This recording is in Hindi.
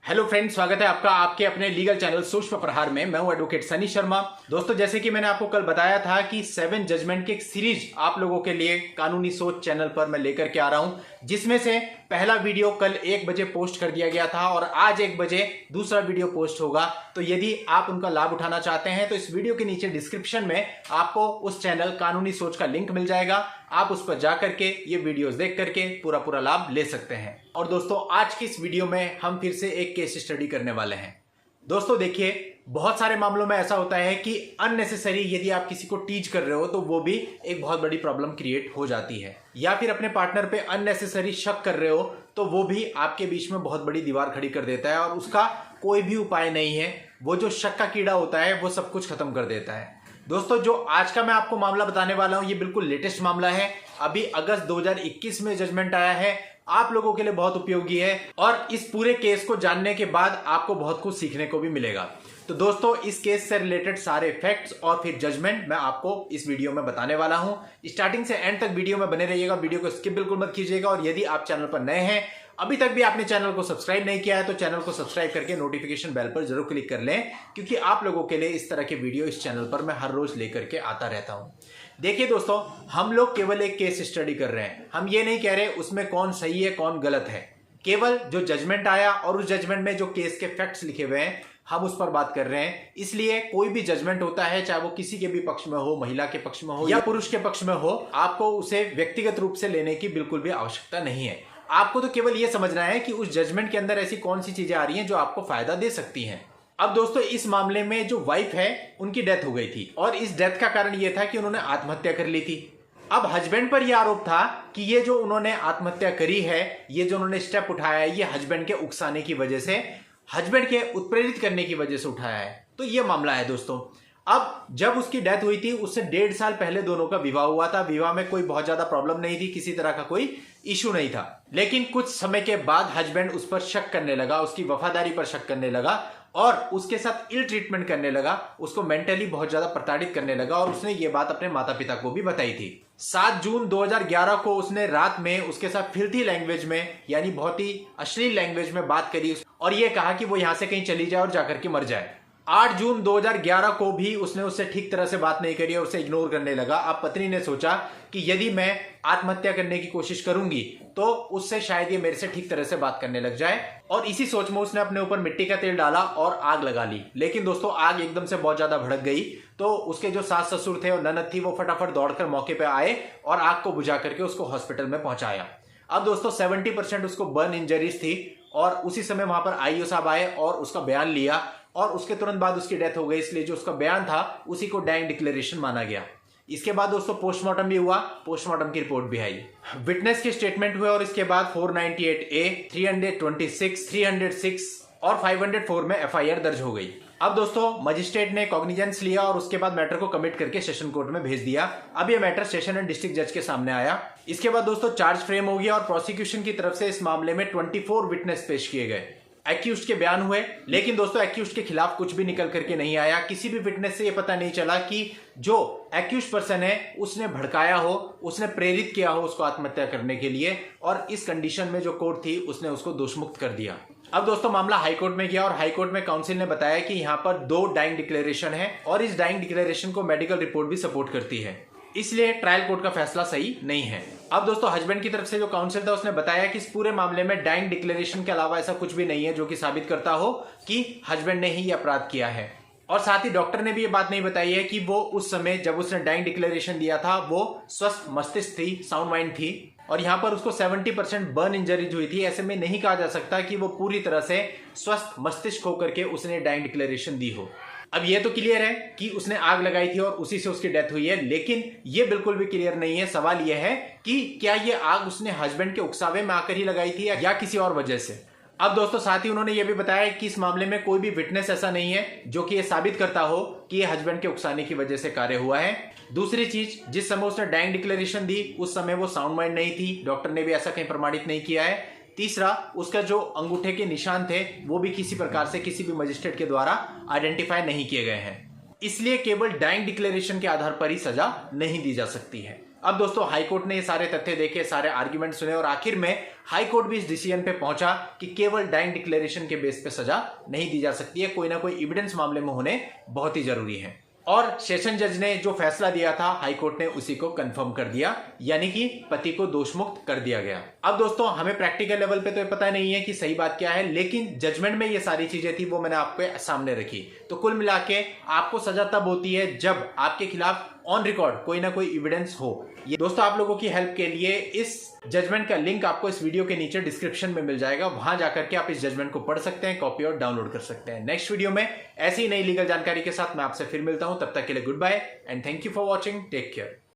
हेलो फ्रेंड्स, स्वागत है आपका आपके अपने लीगल चैनल सूक्ष्म प्रहार में। मैं हूं एडवोकेट सनी शर्मा। दोस्तों, जैसे कि मैंने आपको कल बताया था कि 7 जजमेंट की एक सीरीज आप लोगों के लिए कानूनी सोच चैनल पर मैं लेकर के आ रहा हूं, जिसमें से पहला वीडियो कल 1 बजे पोस्ट कर दिया गया था और आज 1 बजे दूसरा वीडियो पोस्ट होगा। तो यदि आप उनका लाभ उठाना चाहते हैं तो इस वीडियो के नीचे डिस्क्रिप्शन में आपको उस चैनल कानूनी सोच का लिंक मिल जाएगा। आप उस पर जाकर के ये वीडियोस देख करके पूरा लाभ ले सकते हैं। और दोस्तों, आज की इस वीडियो में हम फिर से एक केस स्टडी करने वाले हैं। दोस्तों देखिए, बहुत सारे मामलों में ऐसा होता है कि अननेसेसरी यदि आप किसी को टीज कर रहे हो तो वो भी एक बहुत बड़ी प्रॉब्लम क्रिएट हो जाती है, या फिर अपने पार्टनर पे अननेसेसरी शक कर रहे हो तो वो भी आपके बीच में बहुत बड़ी दीवार खड़ी कर देता है और उसका कोई भी उपाय नहीं है। वो जो शक का कीड़ा होता है वो सब कुछ खत्म कर देता है। दोस्तों, जो आज का मैं आपको मामला बताने वाला हूं ये बिल्कुल लेटेस्ट मामला है। अभी अगस्त 2021 में जजमेंट आया है। आप लोगों के लिए बहुत उपयोगी है और इस पूरे केस को जानने के बाद आपको बहुत कुछ सीखने को भी मिलेगा। तो दोस्तों, इस केस से रिलेटेड सारे फैक्ट्स और फिर जजमेंट मैं आपको इस वीडियो में बताने वाला हूं। स्टार्टिंग से एंड तक वीडियो में बने रहिएगा, वीडियो को स्किप बिल्कुल मत कीजिएगा। और यदि आप चैनल पर नए हैं, अभी तक भी आपने चैनल को सब्सक्राइब नहीं किया है तो चैनल को सब्सक्राइब करके नोटिफिकेशन बेल पर जरूर क्लिक कर लें, क्योंकि आप लोगों के लिए इस तरह के वीडियो इस चैनल पर मैं हर रोज लेकर के आता रहता हूं। देखिए दोस्तों, हम लोग केवल एक केस स्टडी कर रहे हैं। हम ये नहीं कह रहे उसमें कौन सही है कौन गलत है। केवल जो जजमेंट आया और उस जजमेंट में जो केस के फैक्ट्स लिखे हुए हैं हम उस पर बात कर रहे हैं। इसलिए कोई भी जजमेंट होता है, चाहे वो किसी के भी पक्ष में हो, महिला के पक्ष में हो या पुरुष के पक्ष में हो, आपको उसे व्यक्तिगत रूप से लेने की बिल्कुल भी आवश्यकता नहीं है। आपको तो केवल यह समझना है कि उस जजमेंट के अंदर ऐसी कौन सी चीजें आ रही हैं जो आपको फायदा दे सकती हैं। अब दोस्तों, इस मामले में जो वाइफ है उनकी डेथ हो गई थी और इस डेथ का कारण यह था कि उन्होंने आत्महत्या कर ली थी। अब हस्बैंड पर यह आरोप था कि ये जो उन्होंने आत्महत्या करी है, ये जो उन्होंने स्टेप उठाया है, ये हस्बैंड के उकसाने की वजह से, हस्बैंड के उत्प्रेरित करने की वजह से उठाया है। तो ये मामला है दोस्तों। अब जब उसकी डेथ हुई थी उससे 1.5 साल पहले दोनों का विवाह हुआ था। विवाह में कोई बहुत ज्यादा प्रॉब्लम नहीं थी, किसी तरह का कोई इशू नहीं था। लेकिन कुछ समय के बाद हस्बैंड उस पर शक करने लगा, उसकी वफादारी पर शक करने लगा और उसके साथ इल ट्रीटमेंट करने लगा, उसको मेंटली बहुत ज्यादा प्रताड़ित करने लगा। और उसने ये बात अपने माता पिता को भी बताई थी। 7 जून 2011 को उसने रात में उसके साथ फिल्थी लैंग्वेज में, यानी बहुत ही अश्लील लैंग्वेज में बात करी और ये कहा कि वो यहां से कहीं चली जाए और जाकर के मर जाए। 8 जून 2011 को भी उसने उससे ठीक तरह से बात नहीं करी और उसे इग्नोर करने लगा। अब पत्नी ने सोचा कि यदि मैं आत्महत्या करने की कोशिश करूंगी तो उससे शायद ये मेरे से ठीक तरह से बात करने लग जाए, और इसी सोच में उसने अपने ऊपर मिट्टी का तेल डाला और आग लगा ली। लेकिन दोस्तों, आग एकदम से बहुत ज्यादा भड़क गई तो उसके जो सास ससुर थे और ननद थी वो फटाफट दौड़कर मौके पे आए और आग को बुझा करके उसको हॉस्पिटल में पहुंचाया। अब दोस्तों, 70% उसको बर्न इंजरीज थी और उसी समय वहां पर आईओ साहब आए और उसका बयान लिया और उसके तुरंत बाद उसकी डेथ हो गई। इसलिए जो उसका बयान था उसी को डाइंग डिक्लेरेशन माना गया। इसके बाद दोस्तों पोस्टमार्टम भी हुआ, पोस्टमार्टम की रिपोर्ट भी आई, विटनेस के स्टेटमेंट हुए और इसके बाद 498A, 326, 306 और 504 में एफआईआर दर्ज हो गई। अब दोस्तों, मजिस्ट्रेट ने कॉग्निजेंस लिया और उसके बाद मैटर को कमिट करके सेशन कोर्ट में भेज दिया। अब ये मैटर सेशन एंड डिस्ट्रिक्ट जज के सामने आया। इसके बाद दोस्तों चार्ज फ्रेम हो गया और प्रोसिक्यूशन की तरफ से इस मामले में 24 विटनेस पेश किए गए। एक्यूज्ड के बयान हुए, लेकिन दोस्तों एक्यूज्ड के खिलाफ कुछ भी निकल करके नहीं आया। किसी भी विटनेस से यह पता नहीं चला कि जो एक्यूज्ड पर्सन है उसने भड़काया हो, उसने प्रेरित किया हो उसको आत्महत्या करने के लिए, और इस कंडीशन में जो कोर्ट थी उसने उसको दोषमुक्त कर दिया। अब दोस्तों मामला हाईकोर्ट में गया और हाईकोर्ट में काउंसिल ने बताया कि यहाँ पर 2 डाइंग डिक्लेरेशन है और इस डाइंग डिक्लेरेशन को मेडिकल रिपोर्ट भी सपोर्ट करती है, इसलिए ट्रायल कोर्ट का फैसला सही नहीं है। अब दोस्तों, हस्बैंड की तरफ से जो काउंसिल था उसने बताया कि इस पूरे मामले में डाइंग डिक्लेरेशन के अलावा ऐसा कुछ भी नहीं है जो कि साबित करता हो कि हस्बैंड ने ही यह अपराध किया है। और साथ ही डॉक्टर ने भी ये बात नहीं बताई है कि वो उस समय जब उसने डाइंग डिक्लेरेशन दिया था वो स्वस्थ मस्तिष्क थी, साउंड माइंड थी, और यहाँ पर उसको 70% बर्न इंजरीज हुई थी। ऐसे में नहीं कहा जा सकता कि वो पूरी तरह से स्वस्थ मस्तिष्क होकर के उसने डाइंग डिक्लेरेशन दी हो। अब ये तो क्लियर है कि उसने आग लगाई थी और उसी से उसकी डेथ हुई है, लेकिन ये बिल्कुल भी क्लियर नहीं है। सवाल यह है कि क्या ये आग उसने हस्बैंड के उकसावे में आकर ही लगाई थी या किसी और वजह से। अब दोस्तों, साथ ही उन्होंने ये भी बताया कि इस मामले में कोई भी विटनेस ऐसा नहीं है जो कि ये साबित करता हो कि ये हस्बैंड के उकसाने की वजह से कार्य हुआ है। दूसरी चीज, जिस समय उसने डाइंग डिक्लेरेशन दी उस समय वो साउंड माइंड नहीं थी, डॉक्टर ने भी ऐसा कहीं प्रमाणित नहीं किया है। तीसरा, उसका जो अंगूठे के निशान थे वो भी किसी प्रकार से किसी भी मजिस्ट्रेट के द्वारा आइडेंटिफाई नहीं किए गए हैं। इसलिए केवल डाइंग डिक्लेरेशन के आधार पर ही सजा नहीं दी जा सकती है। अब दोस्तों हाईकोर्ट ने ये सारे तथ्य देखे, सारे आर्ग्यूमेंट सुने और आखिर में हाईकोर्ट भी इस डिसीजन पे पहुंचा कि केवल डाइंग डिक्लेरेशन के बेस पे सजा नहीं दी जा सकती है, कोई ना कोई एविडेंस मामले में होने बहुत ही जरूरी है। और सेशन जज ने जो फैसला दिया था हाईकोर्ट ने उसी को कंफर्म कर दिया, यानी कि पति को दोषमुक्त कर दिया गया। अब दोस्तों हमें प्रैक्टिकल लेवल पे तो ये पता नहीं है कि सही बात क्या है, लेकिन जजमेंट में ये सारी चीजें थी वो मैंने आपके सामने रखी। तो कुल मिला के आपको सजा तब होती है जब आपके खिलाफ ऑन रिकॉर्ड कोई ना कोई एविडेंस हो। ये दोस्तों आप लोगों की हेल्प के लिए इस जजमेंट का लिंक आपको इस वीडियो के नीचे डिस्क्रिप्शन में मिल जाएगा, वहां जाकर के आप इस जजमेंट को पढ़ सकते हैं, कॉपी और डाउनलोड कर सकते हैं। नेक्स्ट वीडियो में ऐसी ही नई लीगल जानकारी के साथ मैं आपसे फिर मिलता हूं, तब तक के लिए goodbye and thank you for watching, take care.